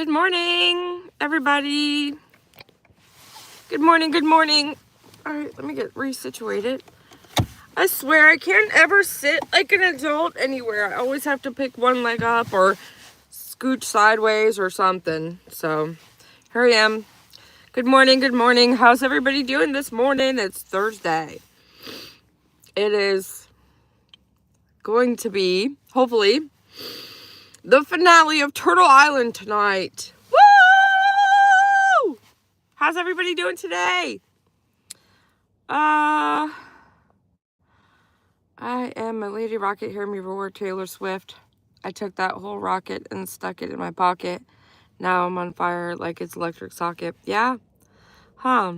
Good morning, everybody. Good morning, good morning. All right, let me get resituated. I swear I can't ever sit like an adult anywhere. I always have to pick one leg up or scooch sideways or something. So here I am. Good morning, good morning. How's everybody doing this morning? It's Thursday. It is going to be, hopefully, the finale of Turtle Island tonight. Woo! How's everybody doing today? I am a Lady Rocket, Hear Me Roar, Taylor Swift. I took that whole rocket and stuck it in my pocket. Now I'm on fire like it's electric socket. Yeah? Huh.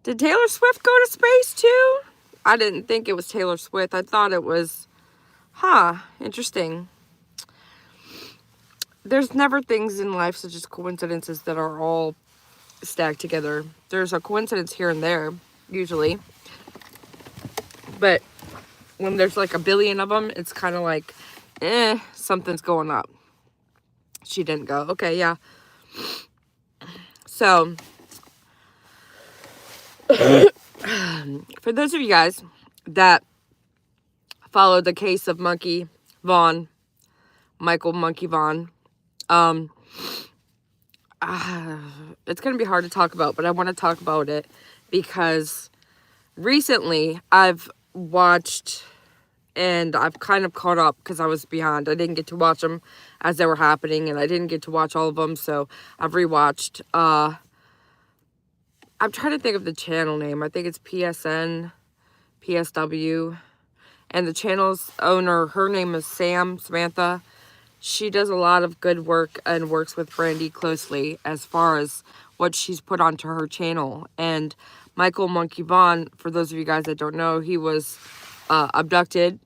Did Taylor Swift go to space too? I didn't think it was Taylor Swift. I thought it was, interesting. There's never things in life such as coincidences that are all stacked together. There's a coincidence here and there, usually. But when there's like a billion of them, it's kind of like, something's going up. She didn't go. Okay, yeah. So, for those of you guys that followed the case of Michael Vaughn, it's going to be hard to talk about, but I want to talk about it because recently I've watched and I've kind of caught up because I was behind. I didn't get to watch them as they were happening, and I didn't get to watch all of them, so I've rewatched. I'm trying to think of the channel name. I think it's PSN, PSW, and the channel's owner, her name is Samantha. She does a lot of good work and works with Brandy closely as far as what she's put onto her channel. And Michael Monkey Vaughn, for those of you guys that don't know, he was abducted,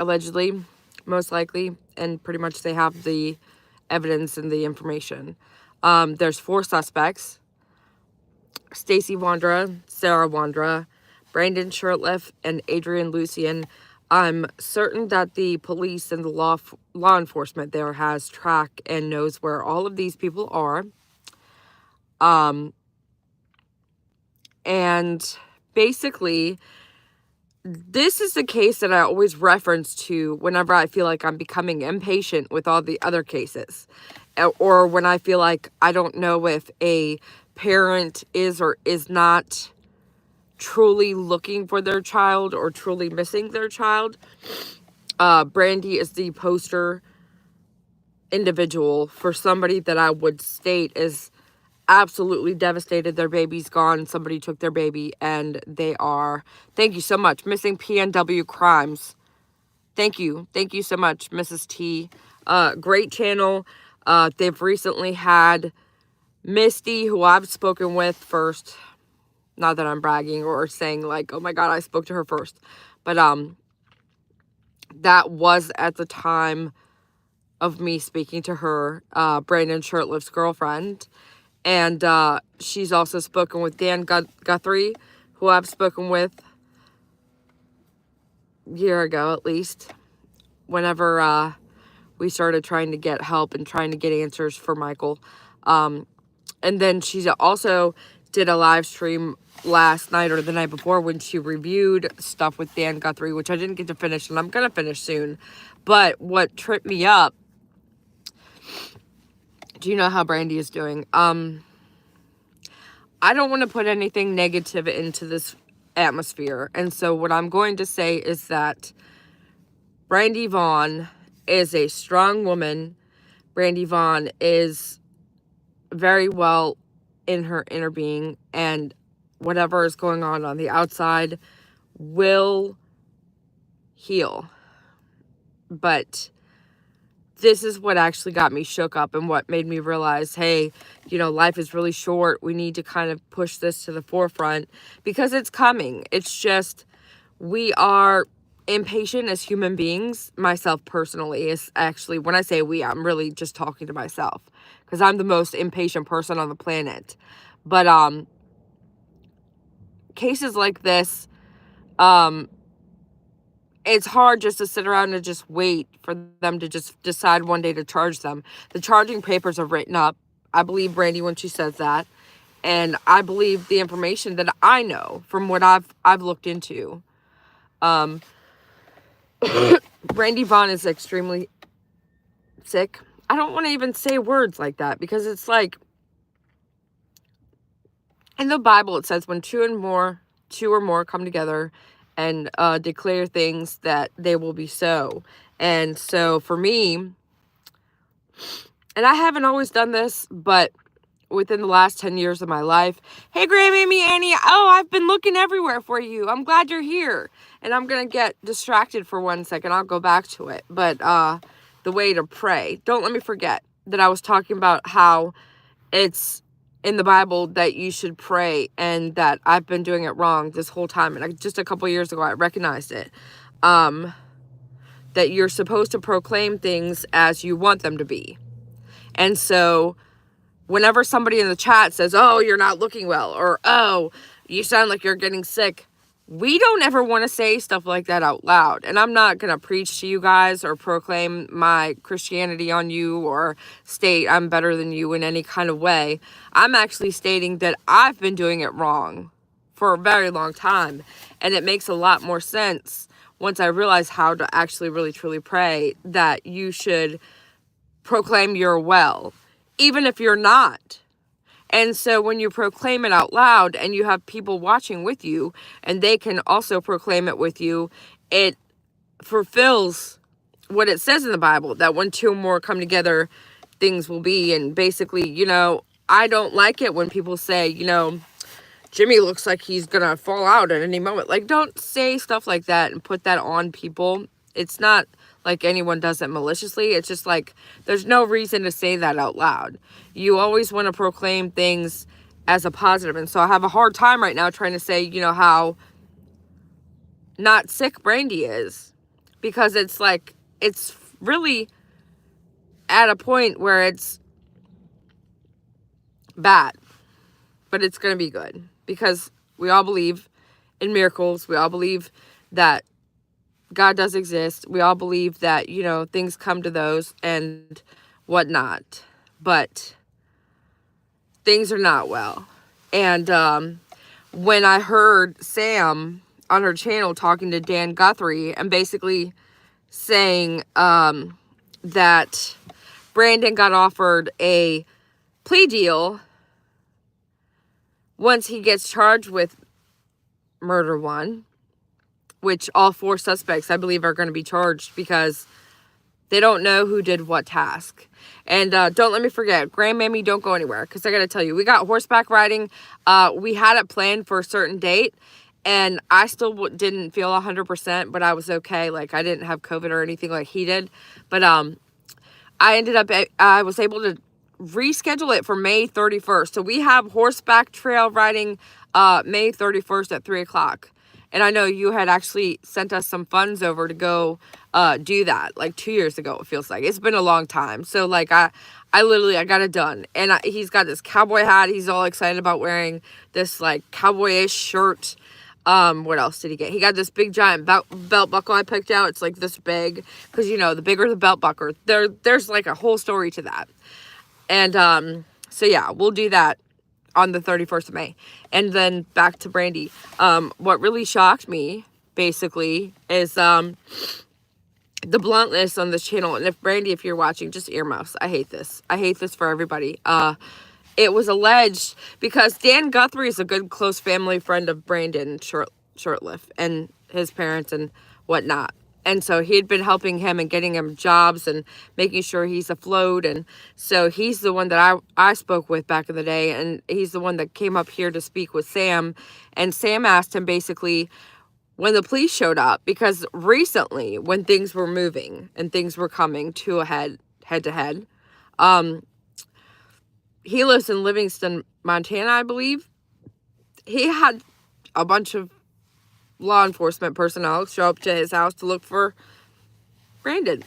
allegedly, most likely, and pretty much they have the evidence and the information. There's 4 suspects: Stacy Wandra, Sarah Wandra, Brandon Shirtliff, and Adrian Lucian. I'm certain that the police and the law enforcement there has track and knows where all of these people are. And basically, this is the case that I always reference to whenever I feel like I'm becoming impatient with all the other cases. Or when I feel like I don't know if a parent is or is not truly looking for their child or truly missing their child. Brandy is the poster individual for somebody that I would state is absolutely devastated. Their baby's gone. Somebody took their baby, and they are, thank you so much, Missing PNW Crimes. Thank you so much, Mrs. T. Great channel. They've recently had Misty, who I've spoken with first. Not that I'm bragging or saying like, oh my God, I spoke to her first. But that was at the time of me speaking to her, Brandon Shirtliff's girlfriend. And she's also spoken with Dan Guthrie, who I've spoken with a year ago at least, whenever we started trying to get help and trying to get answers for Michael. And then she's also did a live stream last night or the night before when she reviewed stuff with Dan Guthrie, which I didn't get to finish, and I'm going to finish soon. But what tripped me up, do you know how Brandy is doing? I don't want to put anything negative into this atmosphere. And so what I'm going to say is that Brandy Vaughn is a strong woman. Brandy Vaughn is very well in her inner being, and whatever is going on the outside will heal. But this is what actually got me shook up and what made me realize, hey, life is really short. We need to kind of push this to the forefront because it's coming. It's just, we are impatient as human beings. Myself personally is actually, when I say we, I'm really just talking to myself because I'm the most impatient person on the planet. But cases like this, it's hard just to sit around and just wait for them to just decide one day to charge them. The charging papers are written up. I believe Brandy when she says that. And I believe the information that I know from what I've looked into. Brandy Vaughn is extremely sick. I don't want to even say words like that because it's like in the Bible it says when two or more come together and declare things that they will be so. And so for me, and I haven't always done this, but within the last 10 years of my life, hey, Grandmammy Annie, oh, I've been looking everywhere for you. I'm glad you're here. And I'm going to get distracted for 1 second. I'll go back to it. But the way to pray. Don't let me forget that I was talking about how it's in the Bible that you should pray and that I've been doing it wrong this whole time. And just a couple years ago, I recognized it. That you're supposed to proclaim things as you want them to be. And so whenever somebody in the chat says, oh, you're not looking well, or, oh, you sound like you're getting sick, we don't ever want to say stuff like that out loud. And I'm not going to preach to you guys or proclaim my Christianity on you or state I'm better than you in any kind of way. I'm actually stating that I've been doing it wrong for a very long time. And it makes a lot more sense once I realize how to actually really truly pray that you should proclaim you're well, even if you're not. And so when you proclaim it out loud and you have people watching with you and they can also proclaim it with you, it fulfills what it says in the Bible, that when two or more come together, things will be. And basically, I don't like it when people say, Jimmy looks like he's going to fall out at any moment. Like, don't say stuff like that and put that on people. It's not like anyone does it maliciously. It's just like, there's no reason to say that out loud. You always want to proclaim things as a positive. And so I have a hard time right now trying to say, how not sick Brandy is. Because it's like, it's really at a point where it's bad. But it's going to be good. Because we all believe in miracles. We all believe that God does exist. We all believe that, things come to those and whatnot. But things are not well. And when I heard Sam on her channel talking to Dan Guthrie and basically saying that Brandon got offered a plea deal once he gets charged with murder one, which all 4 suspects, I believe, are going to be charged because they don't know who did what task. And don't let me forget, Grandmammy, don't go anywhere, because I got to tell you, we got horseback riding. We had it planned for a certain date, and I still didn't feel 100%, but I was okay. Like, I didn't have COVID or anything like he did. But I was able to reschedule it for May 31st. So we have horseback trail riding May 31st at 3 o'clock. And I know you had actually sent us some funds over to go do that, like 2 years ago, it feels like. It's been a long time. So, like, I got it done. And he's got this cowboy hat. He's all excited about wearing this, like, cowboyish shirt. What else did he get? He got this big, giant belt buckle I picked out. It's, like, this big. Because, the bigger the belt buckle, there's, like, a whole story to that. And, so, yeah, we'll do that on the 31st of May. And then back to Brandy. What really shocked me, basically, is the bluntness on this channel. And if Brandy, if you're watching, just earmuffs. I hate this. I hate this for everybody. It was alleged because Dan Guthrie is a good close family friend of Brandon Shortliff and his parents and whatnot. And so he had been helping him and getting him jobs and making sure he's afloat. And so he's the one that I spoke with back in the day. And he's the one that came up here to speak with Sam. And Sam asked him basically when the police showed up, because recently when things were moving and things were coming to a head to head, he lives in Livingston, Montana, I believe. He had a bunch of law enforcement personnel show up to his house to look for Brandon.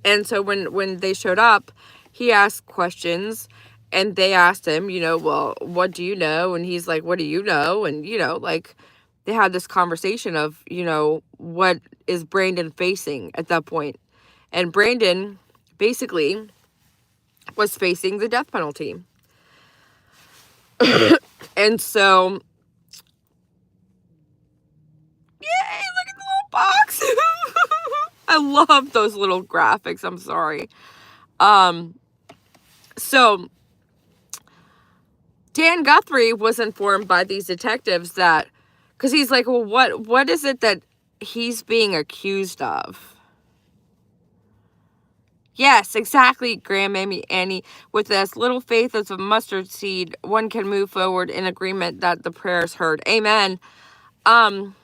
And so when they showed up, he asked questions and they asked him, well, what do you know? And he's like, what do you know? And, like, they had this conversation of, what is Brandon facing at that point? And Brandon basically was facing the death penalty. And so, yay, look at the little box. I love those little graphics. I'm sorry. So Dan Guthrie was informed by these detectives that, because he's like, well, what is it that he's being accused of? Yes, exactly, Grandmammy Annie. With as little faith as a mustard seed, one can move forward in agreement that the prayer is heard. Amen. And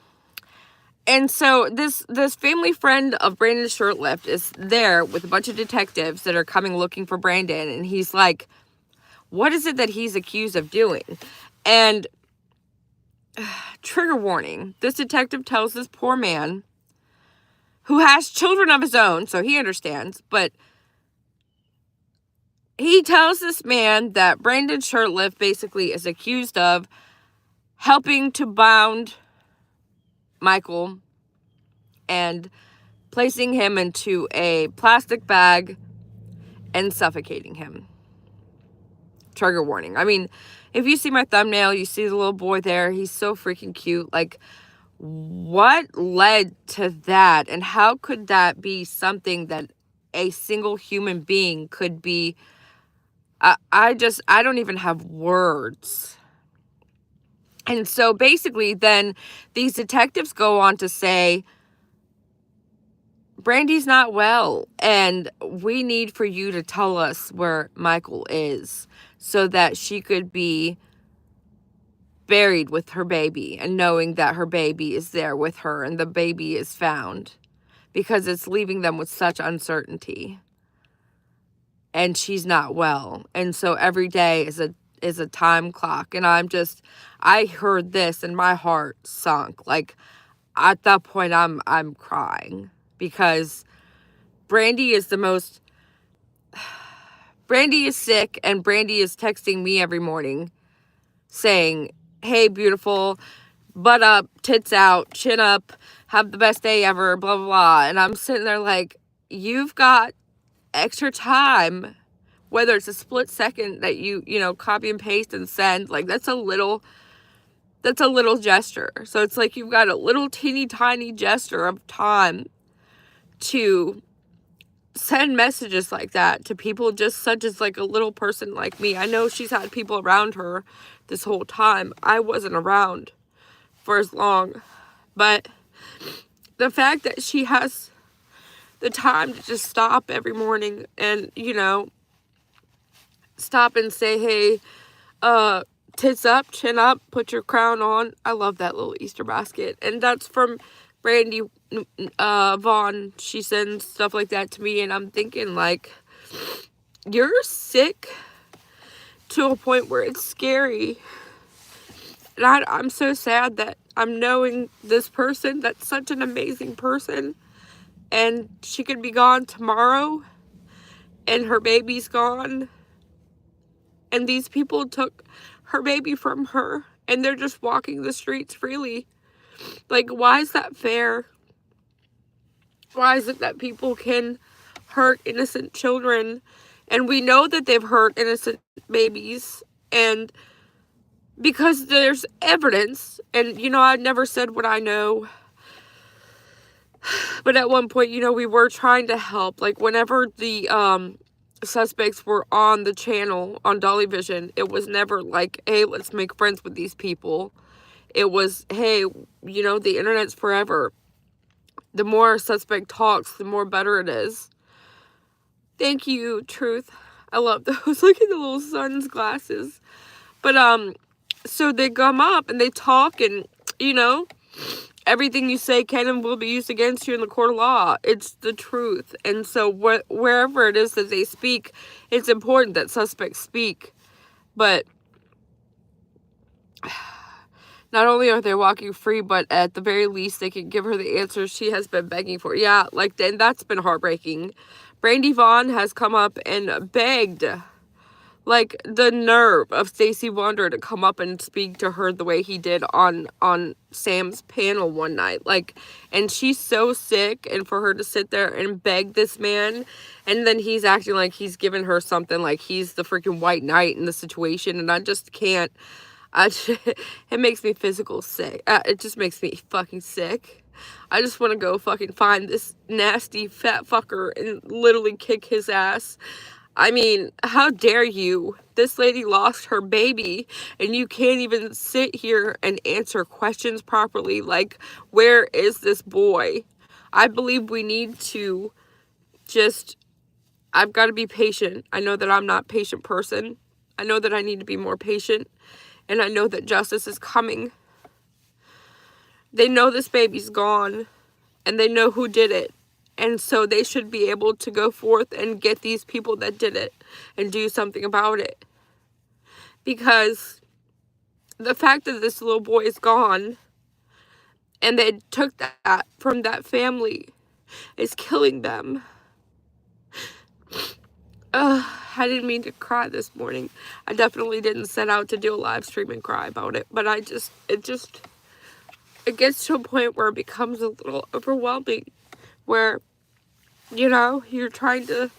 so this family friend of Brandon Shurtleff is there with a bunch of detectives that are coming looking for Brandon, and he's like, what is it that he's accused of doing? And trigger warning, this detective tells this poor man, who has children of his own, so he understands, but he tells this man that Brandon Shurtleff basically is accused of helping to bound Michael and placing him into a plastic bag and suffocating him. Trigger warning. I mean, if you see my thumbnail, you see the little boy there. He's so freaking cute. Like, what led to that? And how could that be something that a single human being could be? I don't even have words. And so basically then these detectives go on to say, Brandy's not well, and we need for you to tell us where Michael is so that she could be buried with her baby, and knowing that her baby is there with her and the baby is found, because it's leaving them with such uncertainty. And she's not well. And so every day is a time clock. And I heard this and my heart sunk. Like, at that point I'm crying, because Brandy is Brandy is sick, and Brandy is texting me every morning saying, hey, beautiful, butt up, tits out, chin up, have the best day ever, blah, blah, blah. And I'm sitting there like, you've got extra time, whether it's a split second that you copy and paste and send, like that's a little gesture. So it's like you've got a little teeny tiny gesture of time to send messages like that to people just such as like a little person like me. I know she's had people around her this whole time. I wasn't around for as long, but the fact that she has the time to just stop every morning and, stop and say, hey, tits up, chin up, put your crown on. I love that little Easter basket. And that's from Brandy Vaughn. She sends stuff like that to me, and I'm thinking, like, you're sick to a point where it's scary. And I'm so sad that I'm knowing this person that's such an amazing person, and she could be gone tomorrow, and her baby's gone, and these people took her baby from her, and they're just walking the streets freely. Like, why is that fair? Why is it that people can hurt innocent children? And we know that they've hurt innocent babies, and because there's evidence, and, I never said what I know, but at one point, we were trying to help. Like, whenever the suspects were on the channel, on Dolly Vision, it was never like, hey, let's make friends with these people. It was, hey, the internet's forever. The more a suspect talks, the more better it is. Thank you, Truth. I love those. Look at the little sun's glasses. But, so they come up and they talk, and, everything you say can and will be used against you in the court of law. It's the truth. And so wherever it is that they speak, it's important that suspects speak. But not only are they walking free, but at the very least, they can give her the answers she has been begging for. Yeah, and that's been heartbreaking. Brandy Vaughn has come up and begged, Like, the nerve of Stacey Wonder to come up and speak to her the way he did on Sam's panel one night. Like, and she's so sick, and for her to sit there and beg this man, and then he's acting like he's giving her something, like he's the freaking white knight in the situation, and I just can't. It makes me physical sick. It just makes me fucking sick. I just want to go fucking find this nasty fat fucker and literally kick his ass. I mean, how dare you? This lady lost her baby, and you can't even sit here and answer questions properly. Like, where is this boy? I believe we need to just, I've got to be patient. I know that I'm not a patient person. I know that I need to be more patient, and I know that justice is coming. They know this baby's gone, and they know who did it. And so they should be able to go forth and get these people that did it and do something about it. Because the fact that this little boy is gone and they took that from that family is killing them. I didn't mean to cry this morning. I definitely didn't set out to do a live stream and cry about it. But it gets to a point where it becomes a little overwhelming. Where, you know, you're trying to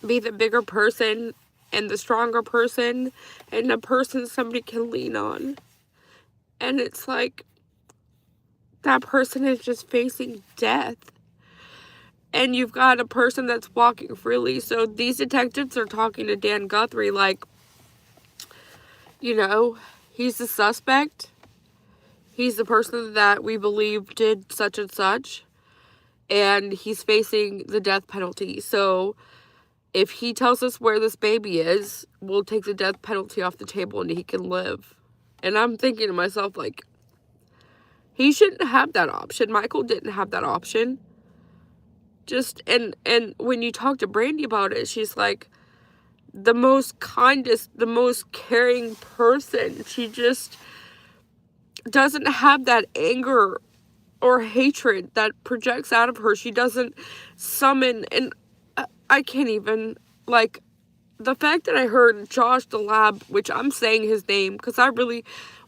be the bigger person and the stronger person and the person somebody can lean on. And it's like, that person is just facing death. And you've got a person that's walking freely. So these detectives are talking to Dan Guthrie like, you know, he's the suspect. He's the person that we believe did such and such. And he's facing the death penalty. So if he tells us where this baby is, we'll take the death penalty off the table and he can live. And I'm thinking to myself, like, he shouldn't have that option. Michael didn't have that option. Just, and when you talk to Brandy about it, she's like the most kindest, the most caring person. She just doesn't have that anger or hatred that projects out of her. She doesn't summon, and I can't even, like, the fact that I heard Josh the Lab, which I'm saying his name, because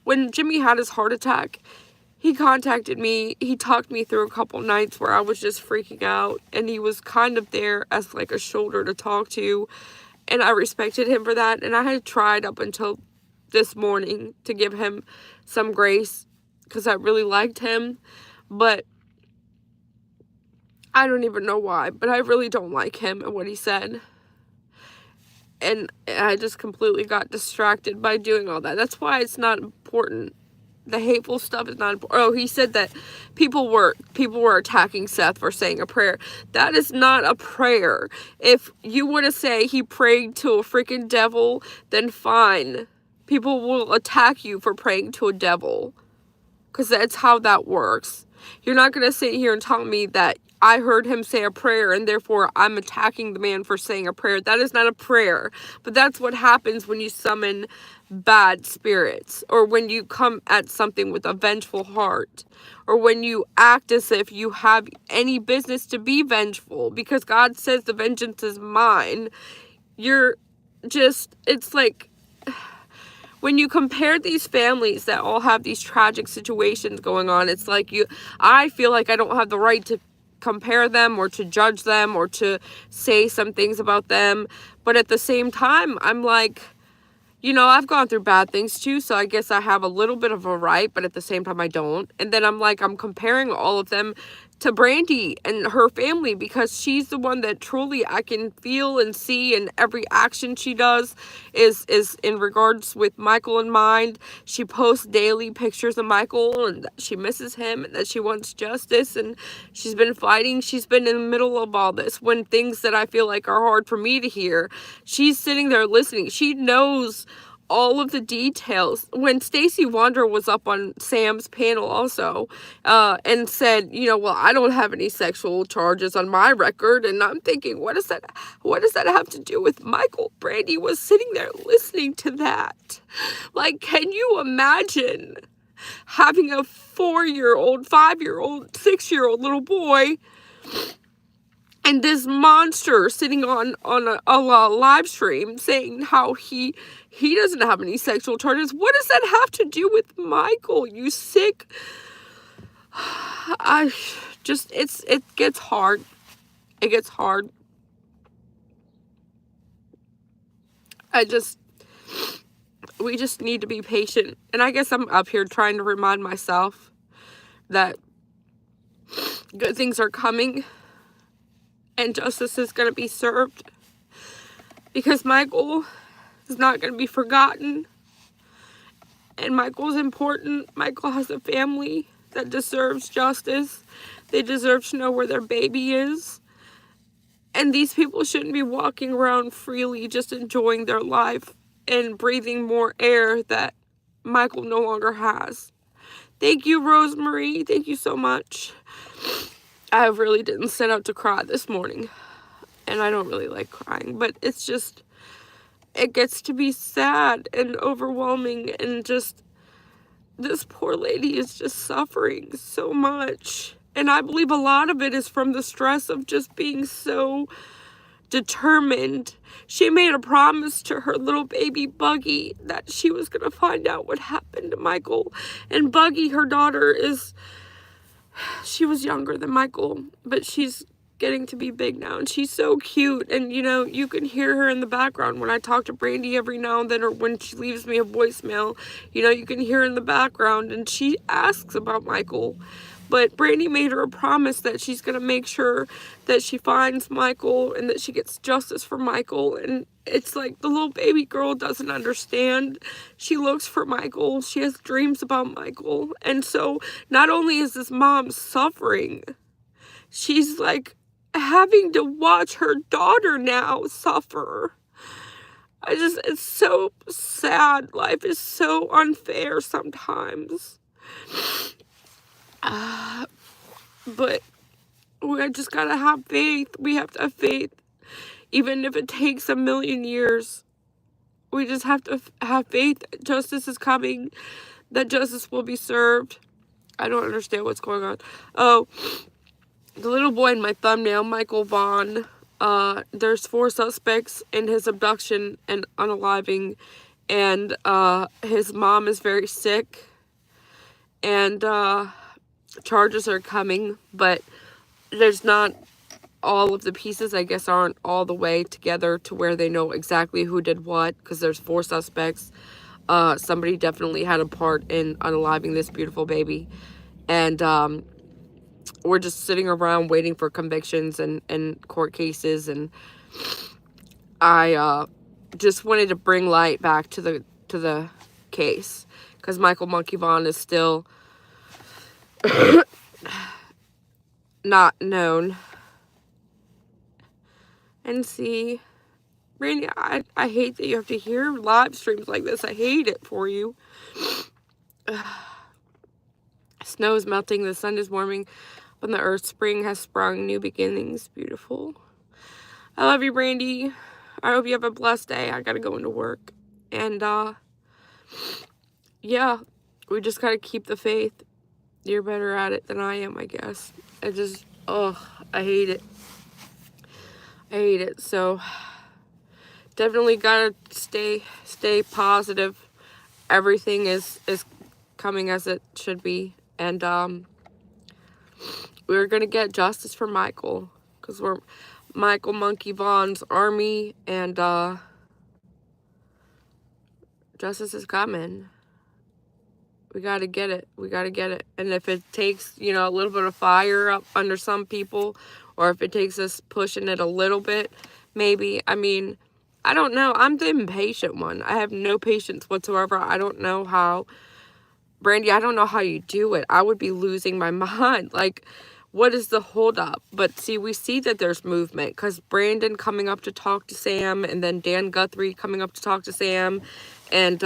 when Jimmy had his heart attack, he contacted me, he talked me through a couple nights where I was just freaking out, and he was kind of there as, like, a shoulder to talk to, and I respected him for that, and I had tried up until this morning to give him some grace, because I really liked him. But I don't even know why, but I really don't like him and what he said. And I just completely got distracted by doing all that. That's why it's not important. The hateful stuff is not important. Oh, he said that people were attacking Seth for saying a prayer. That is not a prayer. If you want to say he prayed to a freaking devil, then fine. People will attack you for praying to a devil. Because that's how that works. You're not going to sit here and tell me that I heard him say a prayer and therefore I'm attacking the man for saying a prayer. That is not a prayer. But that's what happens when you summon bad spirits, or when you come at something with a vengeful heart, or when you act as if you have any business to be vengeful because God says the vengeance is mine. It's like, when you compare these families that all have these tragic situations going on, it's like I feel like I don't have the right to compare them or to judge them or to say some things about them. But at the same time, I'm like, you know, I've gone through bad things too, so I guess I have a little bit of a right, but at the same time I don't. And then I'm like, I'm comparing all of them to Brandy and her family because she's the one that truly I can feel and see, and every action she does is in regards with Michael in mind. She posts daily pictures of Michael and that she misses him and that she wants justice, and she's been fighting. She's been in the middle of all this when things that I feel like are hard for me to hear, she's sitting there listening. She knows all of the details. When Stacey Wonder was up on Sam's panel also, and said, you know, well, I don't have any sexual charges on my record, and I'm thinking, what does that have to do with Michael? Brandy was sitting there listening to that. Like, can you imagine having a 4-year-old, 5-year-old, 6-year-old little boy And this monster sitting on a live stream saying how he doesn't have any sexual charges. What does that have to do with Michael? You sick? I just, it gets hard. It gets hard. We just need to be patient. And I guess I'm up here trying to remind myself that good things are coming and justice is going to be served, because Michael is not going to be forgotten. And Michael's important. Michael has a family that deserves justice. They deserve to know where their baby is. And these people shouldn't be walking around freely just enjoying their life and breathing more air that Michael no longer has. Thank you, Rosemary. Thank you so much. I really didn't set out to cry this morning. And I don't really like crying. But it's just, it gets to be sad and overwhelming. And just, this poor lady is just suffering so much. And I believe a lot of it is from the stress of just being so determined. She made a promise to her little baby Buggy that she was going to find out what happened to Michael. And Buggy, her daughter, she was younger than Michael, but she's getting to be big now. And she's so cute. And, you know, you can hear her in the background when I talk to Brandy every now and then, or when she leaves me a voicemail. You know, you can hear her in the background, and she asks about Michael. But Brandy made her a promise that she's going to make sure that she finds Michael and that she gets justice for Michael. And it's like the little baby girl doesn't understand. She looks for Michael. She has dreams about Michael. And so not only is this mom suffering, she's like having to watch her daughter now suffer. It's so sad. Life is so unfair sometimes. But we just gotta have faith. We have to have faith. Even if it takes 1,000,000 years, we just have to have faith. Justice is coming. That justice will be served. I don't understand what's going on. Oh, the little boy in my thumbnail, Michael Vaughn. There's 4 suspects in his abduction and unaliving. And his mom is very sick. And charges are coming, but there's not all of the pieces, I guess, aren't all the way together to where they know exactly who did what, because there's 4 suspects. Somebody definitely had a part in unaliving this beautiful baby. And we're just sitting around waiting for convictions and court cases. And I just wanted to bring light back to the case, because Michael Monkey Vaughn is still not known. And see, Brandy, I hate that you have to hear live streams like this. I hate it for you. Snow is melting, the sun is warming, when the earth spring has sprung, new beginnings, beautiful. I love you, Brandy. I hope you have a blessed day. I gotta go into work. And yeah, we just gotta keep the faith. You're better at it than I am, I guess. I hate it. I hate it. So definitely gotta stay positive. Everything is coming as it should be. And we're gonna get justice for Michael, because we're Michael Monkey Vaughn's army, and justice is coming. We gotta get it. We gotta get it. And if it takes, you know, a little bit of fire up under some people, or if it takes us pushing it a little bit, maybe. I mean, I don't know. I'm the impatient one. I have no patience whatsoever. I don't know how. Brandy, I don't know how you do it. I would be losing my mind. Like, what is the holdup? But see, we see that there's movement, because Brandon coming up to talk to Sam, and then Dan Guthrie coming up to talk to Sam, and,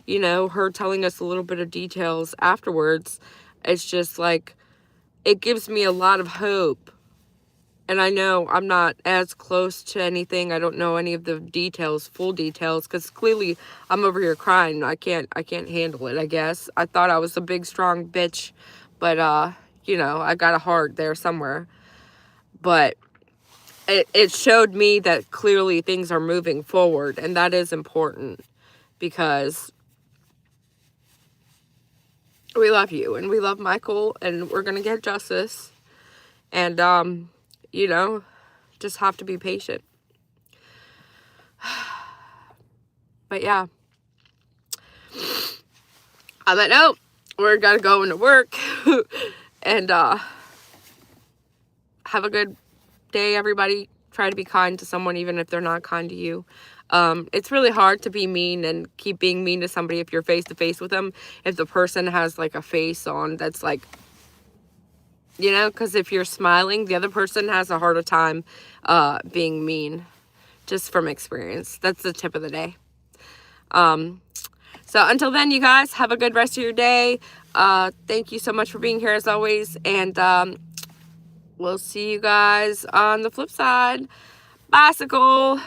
you know, her telling us a little bit of details afterwards. It's just like, it gives me a lot of hope. And I know I'm not as close to anything. I don't know any of the details, full details, because clearly I'm over here crying. I can't handle it, I guess. I thought I was a big, strong bitch, but, you know, I got a heart there somewhere. But it showed me that clearly things are moving forward, and that is important because we love you and we love Michael, and we're gonna get justice. And you know, just have to be patient. But yeah, on that note, we're gonna go into work. And have a good day, everybody. Try to be kind to someone, even if they're not kind to you. It's really hard to be mean and keep being mean to somebody if you're face to face with them, if the person has like a face on that's like, you know, because if you're smiling, the other person has a harder time being mean, just from experience. That's the tip of the day. So until then, you guys, have a good rest of your day. Thank you so much for being here as always, and we'll see you guys on the flip side. Bicycle.